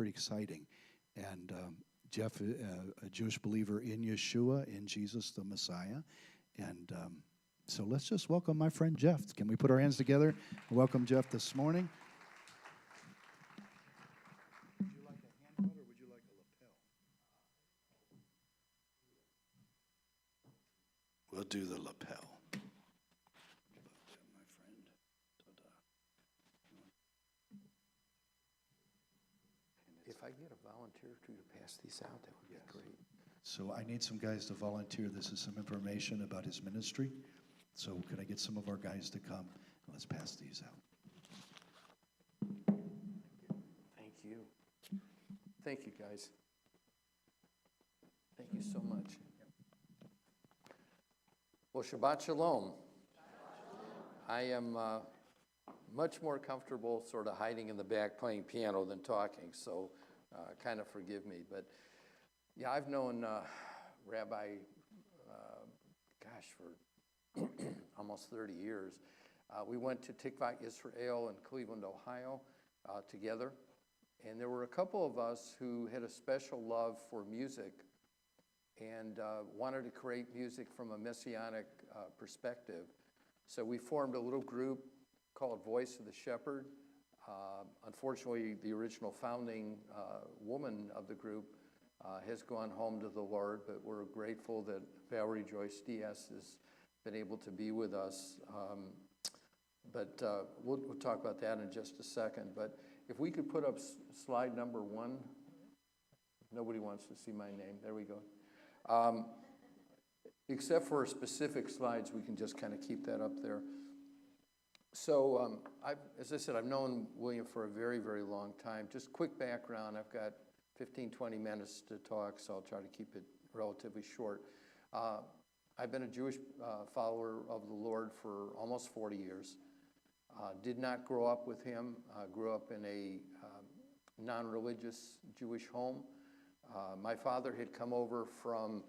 pretty exciting. And Jeff, a Jewish believer in Yeshua, in Jesus the Messiah. And so let's just welcome my friend Jeff. Can we put our hands together and welcome Jeff this morning? Would you like a handheld or would you like a lapel? We'll do the lapel. If I get a volunteer to pass these out, that would be great. So I need some guys to volunteer. This is some information about his ministry. So could I get some of our guys to come? Let's pass these out. Thank you. Thank you, guys. Thank you so much. Well, Shabbat Shalom. I am much more comfortable sort of hiding in the back playing piano than talking, so kind of forgive me. But yeah, I've known Rabbi, for almost 30 years. We went to Tikvat Israel in Cleveland, Ohio together. And there were a couple of us who had a special love for music and wanted to create music from a messianic perspective. So we formed a little group called Voice of the Shepherd. Unfortunately, the original founding woman of the group has gone home to the Lord, but we're grateful that Valerie Joyce Diaz has been able to be with us. But we'll talk about that in just a second. But if we could put up slide number 1. Nobody wants to see my name. There we go. Except for specific slides, we can just kind of keep that up there. So, as I said, I've known William for a very, very long time. Just quick background, I've got 15, 20 minutes to talk, so I'll try to keep it relatively short. I've been a Jewish follower of the Lord for almost 40 years. Did not grow up with him. Grew up in a non-religious Jewish home. My father had come over from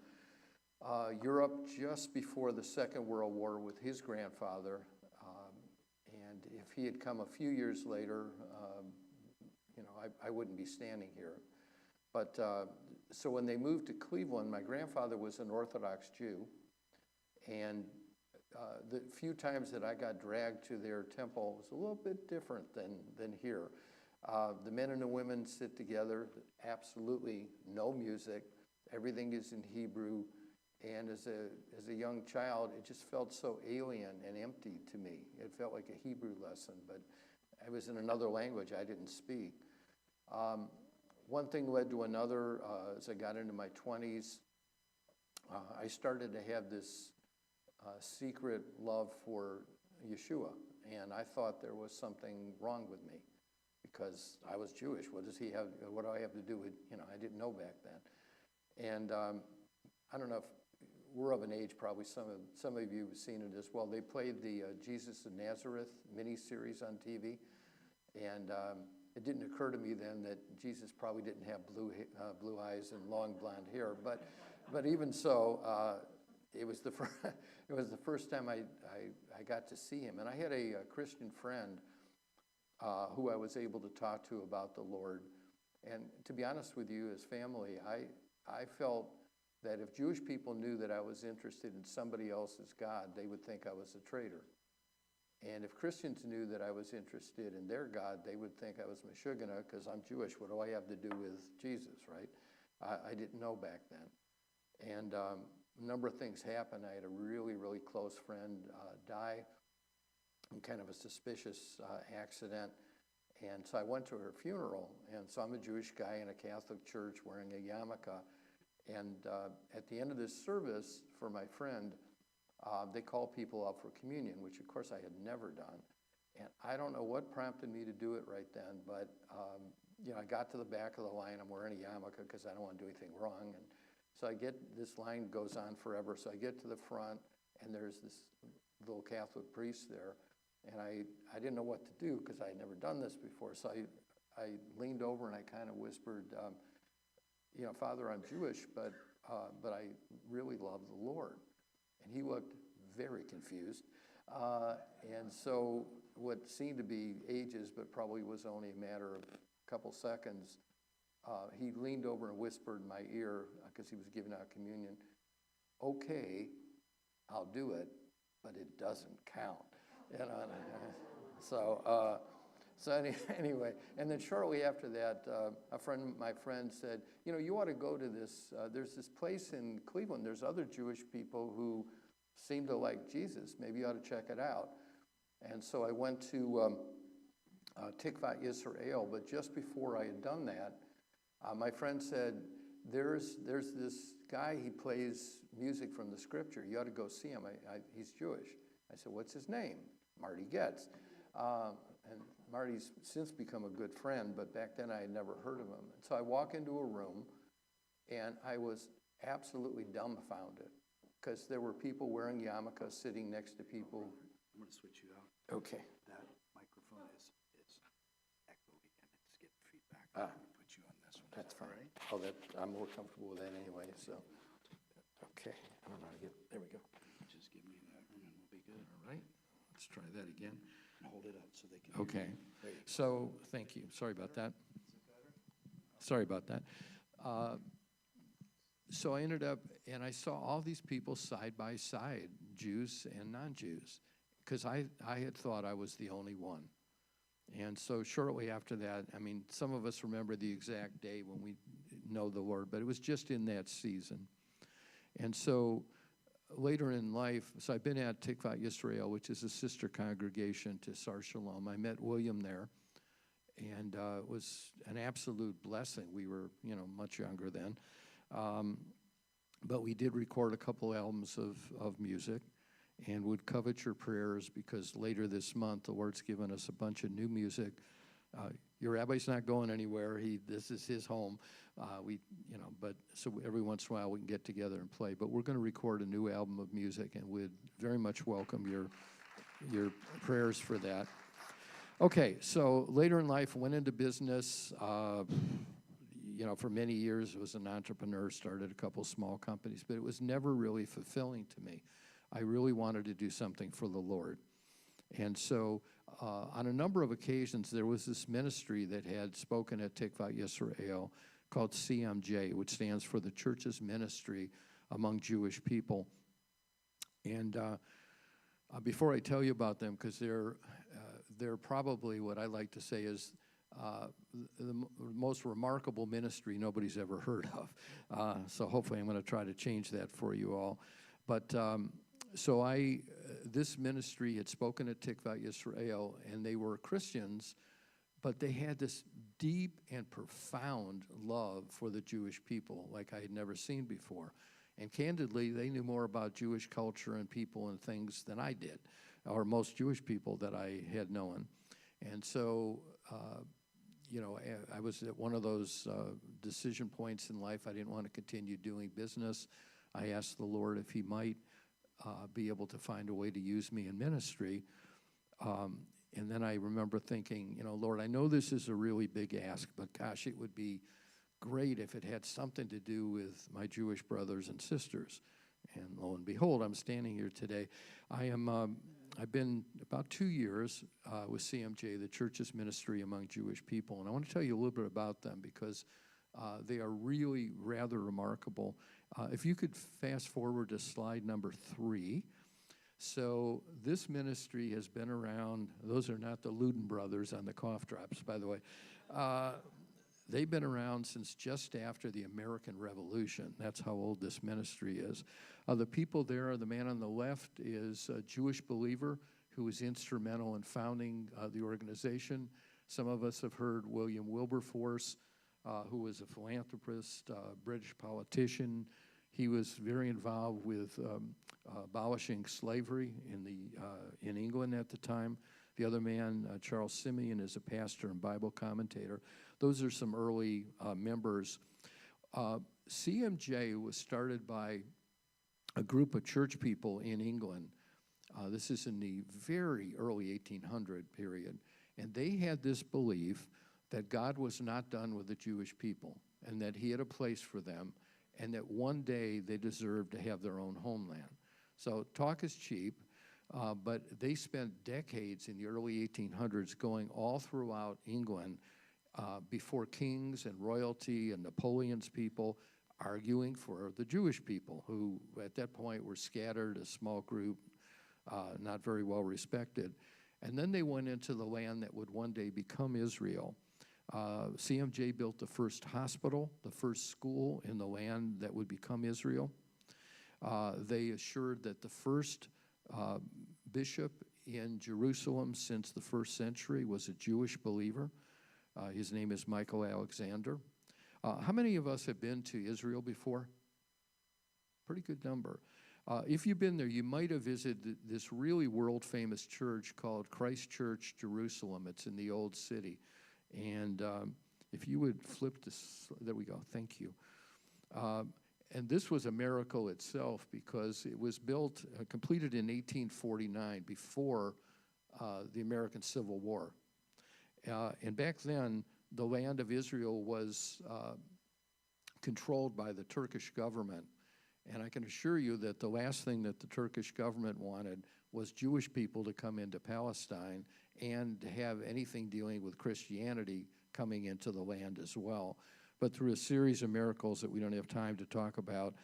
Europe just before the Second World War with his grandfather. And if he had come a few years later, I wouldn't be standing here. But so when they moved to Cleveland, my grandfather was an Orthodox Jew. And the few times that I got dragged to their temple was a little bit different than here. The men and the women sit together, absolutely no music. Everything is in Hebrew. And as a young child, it just felt so alien and empty to me. It felt like a Hebrew lesson, but it was in another language I didn't speak. One thing led to another. As I got into my 20s, I started to have this secret love for Yeshua, and I thought there was something wrong with me because I was Jewish. What does he have? What do I have to do with? I didn't know back then, and I don't know if we're of an age. Probably some of you have seen it as well. They played the Jesus of Nazareth miniseries on TV, and it didn't occur to me then that Jesus probably didn't have blue eyes and long blonde hair, but even so. It was the first time I got to see him. And I had a Christian friend who I was able to talk to about the Lord. And to be honest with you, as family, I felt that if Jewish people knew that I was interested in somebody else's God, they would think I was a traitor. And if Christians knew that I was interested in their God, they would think I was Meshuggah because I'm Jewish. What do I have to do with Jesus, right? I didn't know back then. And a number of things happened. I had a really, really close friend die in kind of a suspicious accident. And so I went to her funeral. And so I'm a Jewish guy in a Catholic church wearing a yarmulke. And at the end of this service for my friend, they call people up for communion, which of course I had never done. And I don't know what prompted me to do it right then, but I got to the back of the line. I'm wearing a yarmulke because I don't want to do anything wrong. And so this line goes on forever. So I get to the front, and there's this little Catholic priest there. And I didn't know what to do because I had never done this before. So I leaned over and I kind of whispered, Father, I'm Jewish, but I really love the Lord. And he looked very confused. And so what seemed to be ages, but probably was only a matter of a couple seconds, he leaned over and whispered in my ear, because he was giving out communion, "Okay, I'll do it, but it doesn't count." You know, anyway, and then shortly after that, my friend said, "You ought to go to this. There's this place in Cleveland. There's other Jewish people who seem to like Jesus. Maybe you ought to check it out." And so I went to Tikvat Yisrael, but just before I had done that, my friend said, there's this guy, he plays music from the scripture. You ought to go see him. He's Jewish. I said, "What's his name?" "Marty Getz." And Marty's since become a good friend, but back then I had never heard of him. And so I walk into a room, and I was absolutely dumbfounded, because there were people wearing yarmulkes sitting next to people. I'm going to switch you out. Okay. That microphone is echoey and it's getting feedback. I'm going to put you on this one. That's fine. Right? Oh, I'm more comfortable with that anyway, so. Okay, I don't know how to get, there we go. Just give me that one and we'll be good. All right, let's try that again. Hold it up so they can. Okay, so, thank you. Sorry about that. Sorry about that. So I ended up, and I saw all these people side by side, Jews and non-Jews, because I had thought I was the only one. And so shortly after that, I mean, some of us remember the exact day when we know the Lord, but it was just in that season. And so later in life, so I've been at Tikvat Yisrael, which is a sister congregation to Shalom. I met William there, and it was an absolute blessing. We were, much younger then. But we did record a couple albums of music, and would covet your prayers, because later this month the Lord's given us a bunch of new music. Your rabbi's not going anywhere. This is his home. But so every once in a while we can get together and play. But we're going to record a new album of music, and we'd very much welcome your prayers for that. Okay, so later in life, went into business. For many years, was an entrepreneur, started a couple small companies, but it was never really fulfilling to me. I really wanted to do something for the Lord. And so on a number of occasions, there was this ministry that had spoken at Tikvat Yisrael called CMJ, which stands for the Church's Ministry Among Jewish People. And before I tell you about them, because they're probably what I like to say is the most remarkable ministry nobody's ever heard of. So hopefully I'm going to try to change that for you all. But this ministry had spoken at Tikvat Yisrael, and they were Christians, but they had this deep and profound love for the Jewish people like I had never seen before. And candidly, they knew more about Jewish culture and people and things than I did, or most Jewish people that I had known. And so, I was at one of those decision points in life. I didn't want to continue doing business. I asked the Lord if he might be able to find a way to use me in ministry. And then I remember thinking, Lord, I know this is a really big ask, but gosh, it would be great if it had something to do with my Jewish brothers and sisters. And lo and behold, I'm standing here today. I've been about 2 years with CMJ, the Church's Ministry Among Jewish People. And I want to tell you a little bit about them, because they are really rather remarkable. If you could fast forward to slide number 3. So this ministry has been around. Those are not the Luden brothers on the cough drops, by the way. They've been around since just after the American Revolution. That's how old this ministry is. The people there, the man on the left is a Jewish believer who was instrumental in founding the organization. Some of us have heard William Wilberforce, who was a philanthropist, British politician. He was very involved with abolishing slavery in England at the time. The other man, Charles Simeon, is a pastor and Bible commentator. Those are some early members. CMJ was started by a group of church people in England. This is in the very early 1800 period. And they had this belief that God was not done with the Jewish people, and that he had a place for them, and that one day they deserved to have their own homeland. So talk is cheap, but they spent decades in the early 1800s going all throughout England, before kings and royalty and Napoleon's people, arguing for the Jewish people, who at that point were scattered, a small group, not very well respected. And then they went into the land that would one day become Israel. CMJ built the first hospital, the first school in the land that would become Israel. They assured that the first bishop in Jerusalem since the first century was a Jewish believer. His name is Michael Alexander. How many of us have been to Israel before? Pretty good number. If you've been there, you might have visited this really world-famous church called Christ Church Jerusalem. It's in the Old City. And if you would flip this, there we go, thank you. And this was a miracle itself because it was built, completed in 1849, before the American Civil War. And back then, the land of Israel was controlled by the Turkish government. And I can assure you that the last thing that the Turkish government wanted was Jewish people to come into Palestine and to have anything dealing with Christianity coming into the land as well. But through a series of miracles that we don't have time to talk about,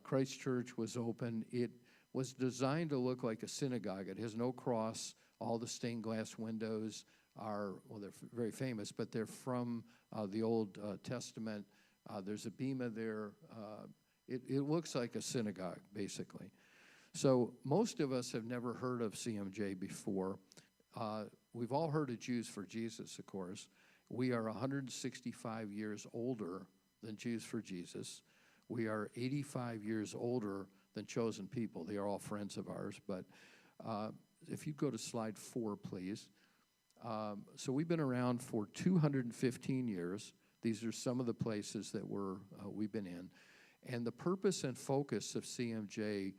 Christ Church was open. It was designed to look like a synagogue. It has no cross. All the stained glass windows are, well, they're very famous, but they're from the Old Testament. There's a bema there. It looks like a synagogue, basically. So most of us have never heard of CMJ before. We've all heard of Jews for Jesus, of course. We are 165 years older than Jews for Jesus. We are 85 years older than Chosen People. They are all friends of ours. But if you go to slide 4, please. So we've been around for 215 years. These are some of the places that we've been in. And the purpose and focus of CMJ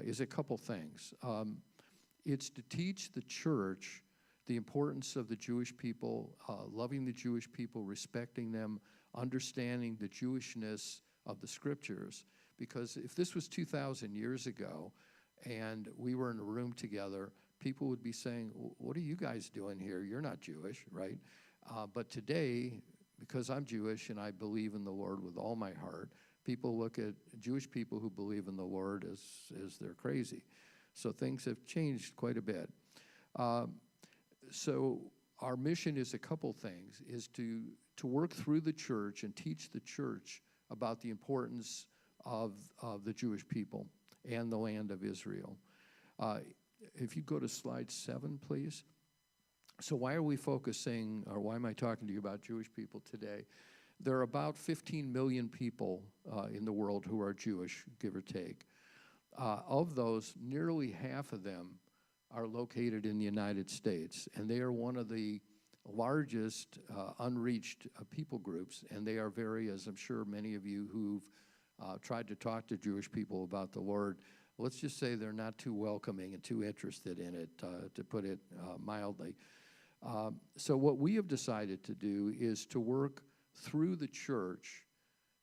is a couple things. It's to teach the church the importance of the Jewish people, loving the Jewish people, respecting them, understanding the Jewishness of the Scriptures. Because if this was 2,000 years ago and we were in a room together, people would be saying, what are you guys doing here? You're not Jewish, right? But today, because I'm Jewish and I believe in the Lord with all my heart, people look at Jewish people who believe in the Lord as they're crazy. So things have changed quite a bit. So our mission is a couple things, is to work through the church and teach the church about the importance of the Jewish people and the land of Israel. If you go to slide 7, please. So why are we focusing, or why am I talking to you about Jewish people today? There are about 15 million people in the world who are Jewish, give or take. Of those, nearly half of them are located in the United States, and they are one of the largest unreached people groups, and they are very, as I'm sure many of you who've tried to talk to Jewish people about the Lord, let's just say they're not too welcoming and too interested in it, to put it mildly. So what we have decided to do is to work through the church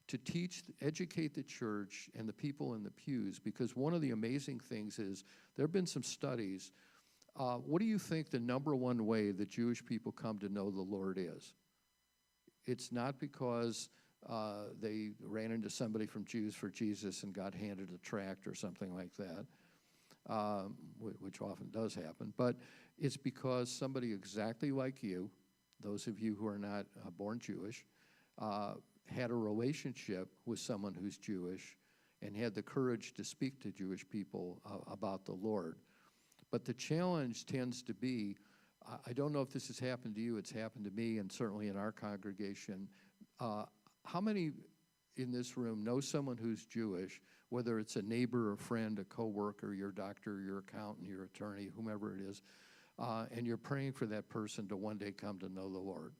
to teach, educate the church and the people in the pews, because one of the amazing things is there have been some studies. What do you think the number one way the Jewish people come to know the Lord is? It's not because they ran into somebody from Jews for Jesus and got handed a tract or something like that, which often does happen, but it's because somebody exactly like you, those of you who are not born Jewish, had a relationship with someone who's Jewish and had the courage to speak to Jewish people about the Lord. But the challenge tends to be, I don't know if this has happened to you, it's happened to me, and certainly in our congregation. How many in this room know someone who's Jewish, whether it's a neighbor, a friend, a coworker, your doctor, your accountant, your attorney, whomever it is, and you're praying for that person to one day come to know the Lord?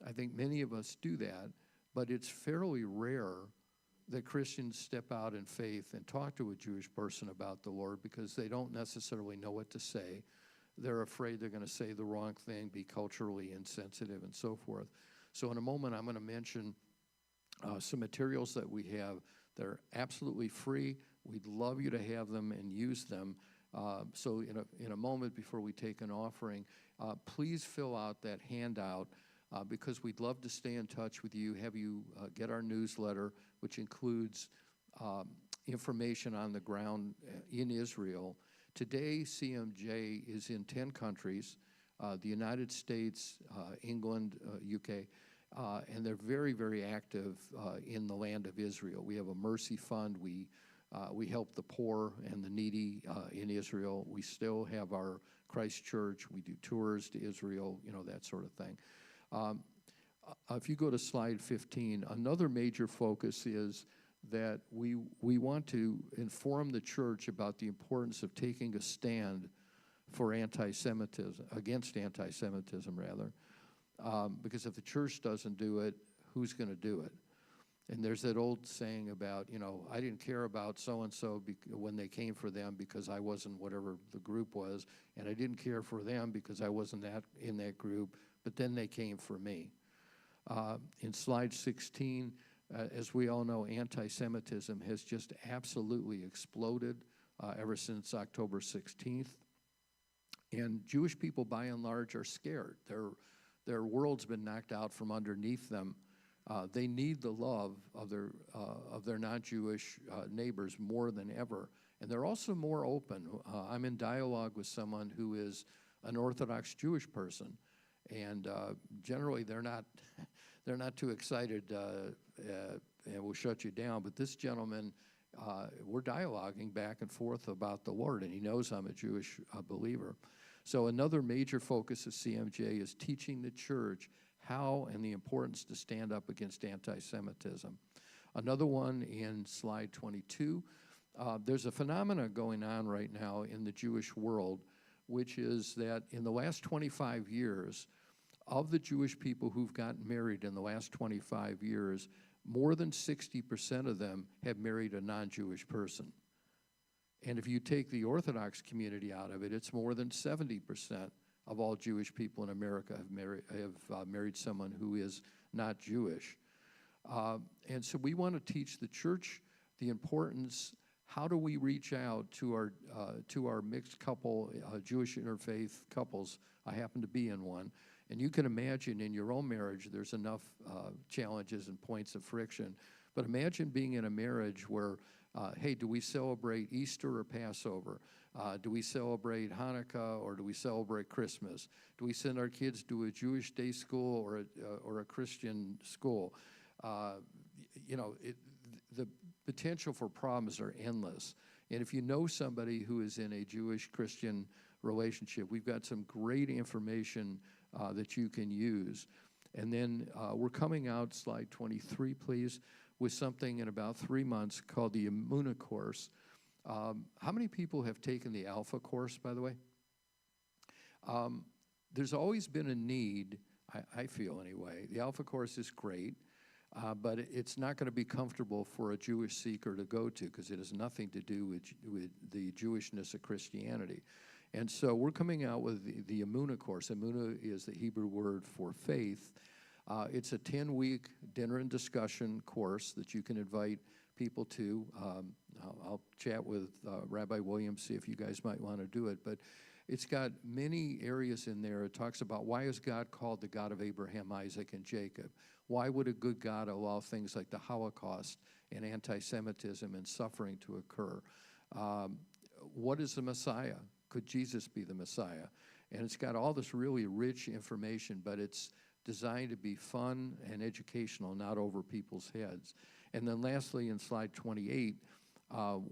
I think many of us do that, but it's fairly rare that Christians step out in faith and talk to a Jewish person about the Lord because they don't necessarily know what to say. They're afraid they're going to say the wrong thing, be culturally insensitive, and so forth. So in a moment, I'm going to mention some materials that we have that are absolutely free. We'd love you to have them and use them. So in a moment before we take an offering, please fill out that handout because we'd love to stay in touch with you, have you get our newsletter, which includes information on the ground in Israel. Today, CMJ is in 10 countries, the United States, England, UK, and they're very, very active in the land of Israel. We have a mercy fund. We help the poor and the needy in Israel. We still have our Christ Church. We do tours to Israel, that sort of thing. If you go to slide 15, another major focus is that we want to inform the church about the importance of taking a stand for anti-Semitism, against anti-Semitism, rather. Because if the church doesn't do it, who's going to do it? And there's that old saying about, I didn't care about so-and-so when they came for them because I wasn't whatever the group was, and I didn't care for them because I wasn't in that group, but then they came for me. In slide 16, as we all know, anti-Semitism has just absolutely exploded ever since October 16th. And Jewish people, by and large, are scared. Their world's been knocked out from underneath them. They need the love of their non-Jewish neighbors more than ever. And they're also more open. I'm in dialogue with someone who is an Orthodox Jewish person. And generally, they're not too excited and will shut you down. But this gentleman, we're dialoguing back and forth about the Lord, and he knows I'm a Jewish believer. So another major focus of CMJ is teaching the church how and the importance to stand up against anti-Semitism. Another one in slide 22, there's a phenomena going on right now in the Jewish world, which is that in the last 25 years, of the Jewish people who've gotten married in the last 25 years, more than 60% of them have married a non-Jewish person. And if you take the Orthodox community out of it, it's more than 70% of all Jewish people in America have married someone who is not Jewish. And so we want to teach the church the importance. How do we reach out to our mixed couple, Jewish interfaith couples? I happen to be in one. And you can imagine in your own marriage, there's enough challenges and points of friction. But imagine being in a marriage where, hey, do we celebrate Easter or Passover? Do we celebrate Hanukkah or do we celebrate Christmas? Do we send our kids to a Jewish day school or a Christian school? The potential for problems are endless. And if you know somebody who is in a Jewish-Christian relationship, we've got some great information that you can use. And then we're coming out, slide 23, please, with something in about 3 months called the Emunah course. How many people have taken the Alpha course, by the way? There's always been a need, I feel anyway. The Alpha course is great, but it's not going to be comfortable for a Jewish seeker to go to because it has nothing to do with the Jewishness of Christianity. And so we're coming out with the Emunah course. Emunah is the Hebrew word for faith. It's a 10-week dinner and discussion course that you can invite people to. I'll chat with Rabbi Williams, see if you guys might want to do it. But it's got many areas in there. It talks about why is God called the God of Abraham, Isaac, and Jacob? Why would a good God allow things like the Holocaust and anti-Semitism and suffering to occur? What is the Messiah? Could Jesus be the Messiah? And it's got all this really rich information, but it's designed to be fun and educational, not over people's heads. And then lastly, in slide 28,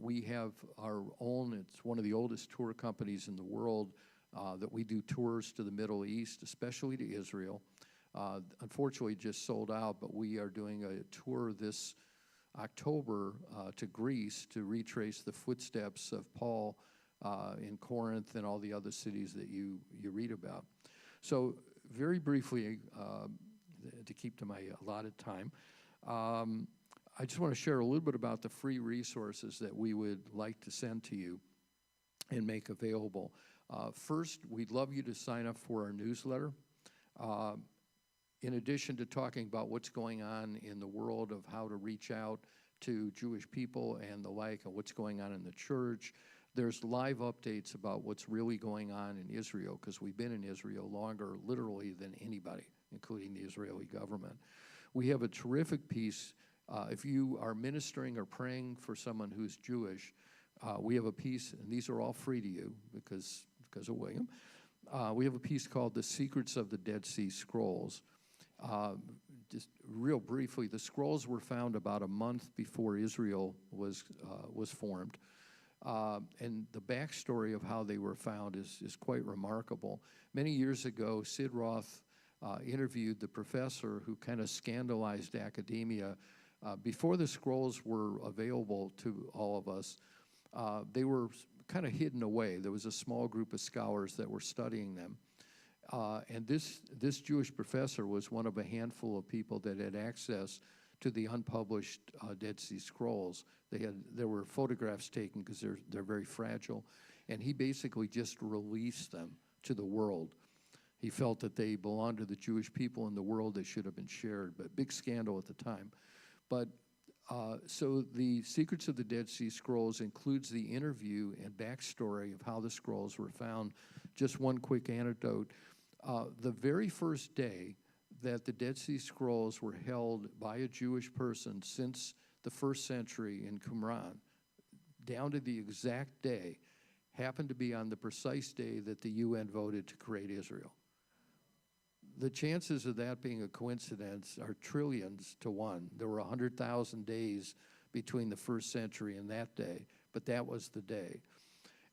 we have our own, it's one of the oldest tour companies in the world that we do tours to the Middle East, especially to Israel. Unfortunately, just sold out, but we are doing a tour this October to Greece to retrace the footsteps of Paul in Corinth and all the other cities that you read about. So very briefly, to keep to my allotted time, I just want to share a little bit about the free resources that we would like to send to you and make available. First, we'd love you to sign up for our newsletter. In addition to talking about what's going on in the world of how to reach out to Jewish people and the like, and what's going on in the church, there's live updates about what's really going on in Israel, because we've been in Israel longer, literally, than anybody. including the Israeli government. We have a terrific piece. If you are ministering or praying for someone who's Jewish, we have a piece, and these are all free to you because of William. We have a piece called The Secrets of the Dead Sea Scrolls. Just real briefly, the scrolls were found about a month before Israel was formed. And the backstory of how they were found is quite remarkable. Many years ago, Sid Roth interviewed the professor who kind of scandalized academia. Before the scrolls were available to all of us, they were kind of hidden away. There was a small group of scholars that were studying them. And this Jewish professor was one of a handful of people that had access to the unpublished Dead Sea Scrolls. There were photographs taken because they're very fragile, and he basically just released them to the world. He felt that they belonged to the Jewish people in the world. They should have been shared, but big scandal at the time. But so the Secrets of the Dead Sea Scrolls includes the interview and backstory of how the scrolls were found. Just one quick anecdote. The very first day that the Dead Sea Scrolls were held by a Jewish person since the 1st century in Qumran, down to the exact day, happened to be on the precise day that the UN voted to create Israel. The chances of that being a coincidence are trillions to one. There were 100,000 days between the 1st century and that day, but that was the day.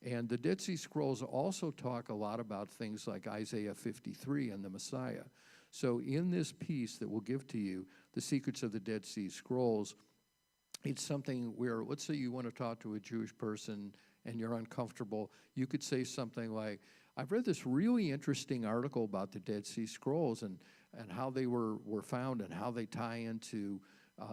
And the Dead Sea Scrolls also talk a lot about things like Isaiah 53 and the Messiah. So in this piece that we'll give to you, The Secrets of the Dead Sea Scrolls, it's something where, let's say you want to talk to a Jewish person and you're uncomfortable, you could say something like, I've read this really interesting article about the Dead Sea Scrolls and how they were found and how they tie into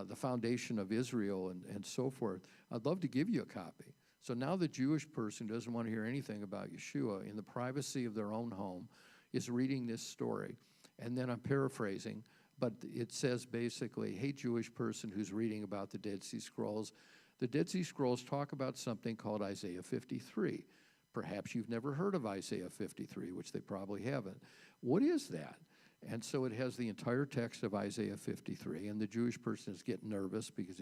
the foundation of Israel and so forth. I'd love to give you a copy. So now the Jewish person who doesn't want to hear anything about Yeshua in the privacy of their own home is reading this story. And then I'm paraphrasing, but it says basically, hey, Jewish person who's reading about the Dead Sea Scrolls, the Dead Sea Scrolls talk about something called Isaiah 53. Perhaps you've never heard of Isaiah 53, which they probably haven't. What is that? And so it has the entire text of Isaiah 53, and the Jewish person is getting nervous because,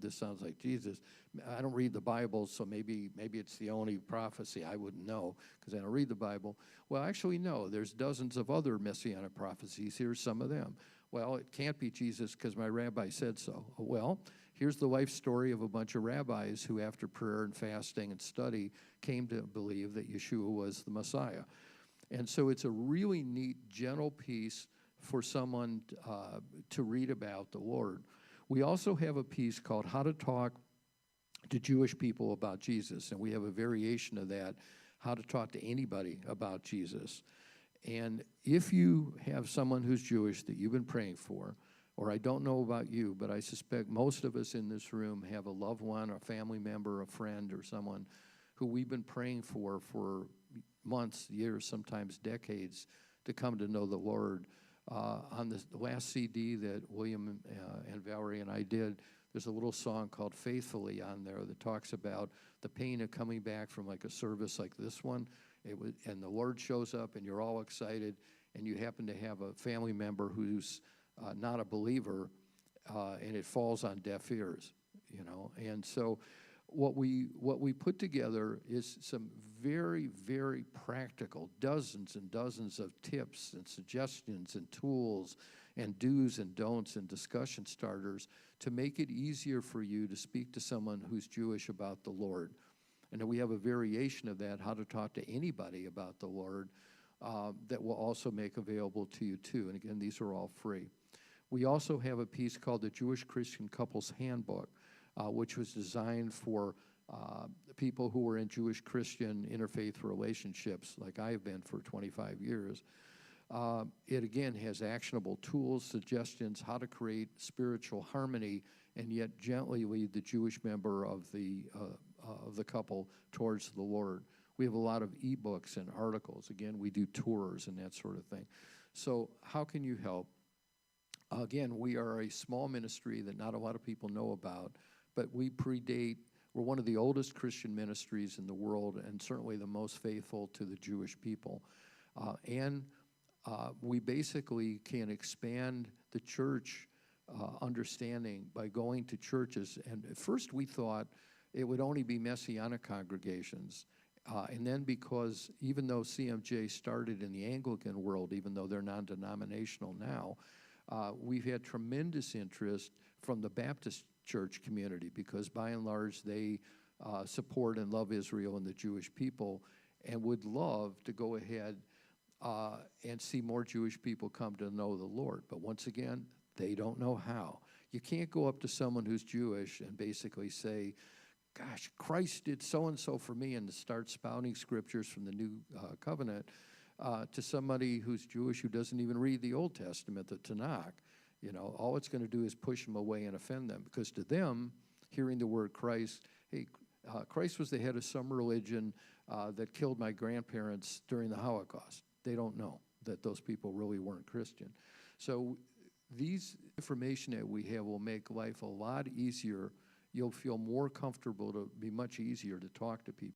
this sounds like Jesus. I don't read the Bible, so maybe it's the only prophecy. I wouldn't know because I don't read the Bible. Well, actually, no. There's dozens of other messianic prophecies. Here's some of them. Well, it can't be Jesus because my rabbi said so. Well, here's the life story of a bunch of rabbis who, after prayer and fasting and study, came to believe that Yeshua was the Messiah. And so it's a really neat, gentle piece for someone to read about the Lord. We also have a piece called How to Talk to Jewish People About Jesus, and we have a variation of that, How to Talk to Anybody About Jesus. And if you have someone who's Jewish that you've been praying for, or I don't know about you, but I suspect most of us in this room have a loved one, a family member, a friend, or someone who we've been praying for months, years, sometimes decades, to come to know the Lord. On the last CD that William and Valerie and I did, there's a little song called Faithfully on there that talks about the pain of coming back from like a service like this one. And the Lord shows up and you're all excited, and you happen to have a family member who's not a believer, and it falls on deaf ears, And so what we put together is some very, very practical, dozens and dozens of tips and suggestions and tools and do's and don'ts and discussion starters to make it easier for you to speak to someone who's Jewish about the Lord. And then we have a variation of that, How to Talk to Anybody About the Lord, that we'll also make available to you too. And again, these are all free. We also have a piece called the Jewish Christian Couples Handbook, which was designed for people who were in Jewish Christian interfaith relationships, like I have been for 25 years. It again has actionable tools, suggestions, how to create spiritual harmony and yet gently lead the Jewish member of the couple towards the Lord. We have a lot of ebooks and articles. Again, we do tours and that sort of thing. So how can you help? Again, we are a small ministry that not a lot of people know about, but we're one of the oldest Christian ministries in the world and certainly the most faithful to the Jewish people. And we basically can expand the church understanding by going to churches. And at first we thought it would only be Messianic congregations. And then because even though CMJ started in the Anglican world, even though they're non-denominational now, we've had tremendous interest from the Baptist church community because by and large they support and love Israel and the Jewish people and would love to go ahead and see more Jewish people come to know the Lord. But once again, they don't know how. You can't go up to someone who's Jewish and basically say, gosh, Christ did so-and-so for me, and start spouting scriptures from the New Covenant to somebody who's Jewish who doesn't even read the Old Testament, the Tanakh. You know, all it's going to do is push them away and offend them, because to them, hearing the word Christ, hey, Christ was the head of some religion that killed my grandparents during the Holocaust. They don't know that those people really weren't Christian. So these information that we have will make life a lot easier. You'll feel more comfortable, to be much easier to talk to people.